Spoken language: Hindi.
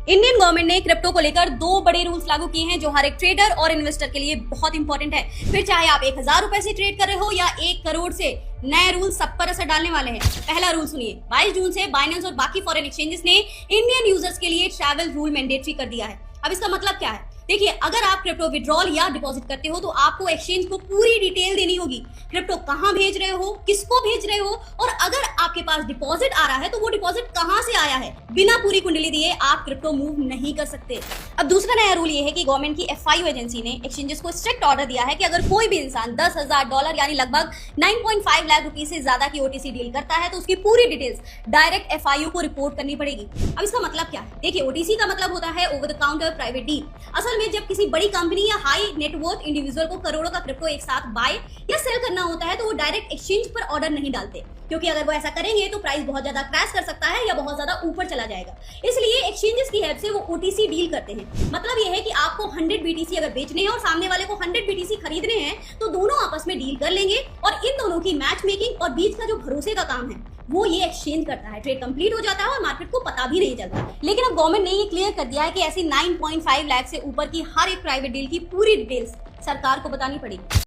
इंडियन गवर्नमेंट ने क्रिप्टो को लेकर दो बड़े रूल्स लागू किए हैं जो हर एक ट्रेडर और इन्वेस्टर के लिए बहुत इंपॉर्टेंट है। फिर चाहे आप 1000 रुपए से ट्रेड कर रहे हो या 1 करोड़ से, नए रूल सब पर असर डालने वाले हैं। पहला रूल सुनिए, 22 जून से बाइनेंस और बाकी फॉरेन एक्सचेंजेस ने इंडियन यूजर्स के लिए ट्रैवल रूल मैंडेटरी कर दिया है। अब इसका मतलब क्या है? देखिए, अगर आप क्रिप्टो विड्रॉल या डिपॉजिट करते हो तो आपको एक्सचेंज को पूरी डिटेल देनी होगी। क्रिप्टो कहां भेज रहे हो, किसको भेज रहे हो, और अगर आपके पास डिपॉजिट आ रहा है तो वो डिपॉजिट कहां से आया है। बिना पूरी कुंडली दिए आप क्रिप्टो मूव नहीं कर सकते। अब दूसरा नया रूल ये है कि गवर्नमेंट की FIU एजेंसी ने एक्सचेंजेस को स्ट्रिक्ट ऑर्डर दिया है कि अगर कोई भी इंसान $10,000 यानी लगभग 9.5 लाख रुपए से ज्यादा की OTC डील करता है तो उसकी पूरी डिटेल्स डायरेक्ट FIU को रिपोर्ट करनी पड़ेगी। अब इसका मतलब क्या है? देखिए, OTC का मतलब होता है over the counter private deal. असल में जब किसी बड़ी कंपनी या हाई नेटवर्थ इंडिविजुअल को करोड़ों का क्रिप्टो एक साथ बाय या सेल करना होता है तो वो डायरेक्ट एक्सचेंज पर ऑर्डर नहीं डालते, क्योंकि अगर वो ऐसा करेंगे तो प्राइस बहुत ज्यादा क्रैश कर सकता है या बहुत ज्यादा ऊपर चला जाएगा। इसलिए एक्सचेंजेस की हेल्प से वो OTC डील करते हैं। मतलब ये है कि आपको 100 BTC अगर बेचने हैं और सामने वाले को 100 BTC खरीदने हैं तो दोनों आपस में डील कर लेंगे और इन दोनों की मैच मेकिंग और बीच का जो भरोसे का काम है वो ये एक्सचेंज करता है। ट्रेड कंप्लीट हो जाता है और मार्केट को पता भी नहीं चलता। लेकिन अब गवर्नमेंट ने ये क्लियर कर दिया है कि ऐसी 9.5 लाख से ऊपर की हर एक प्राइवेट डील की पूरी डिटेल्स सरकार को बतानी पड़ेगी।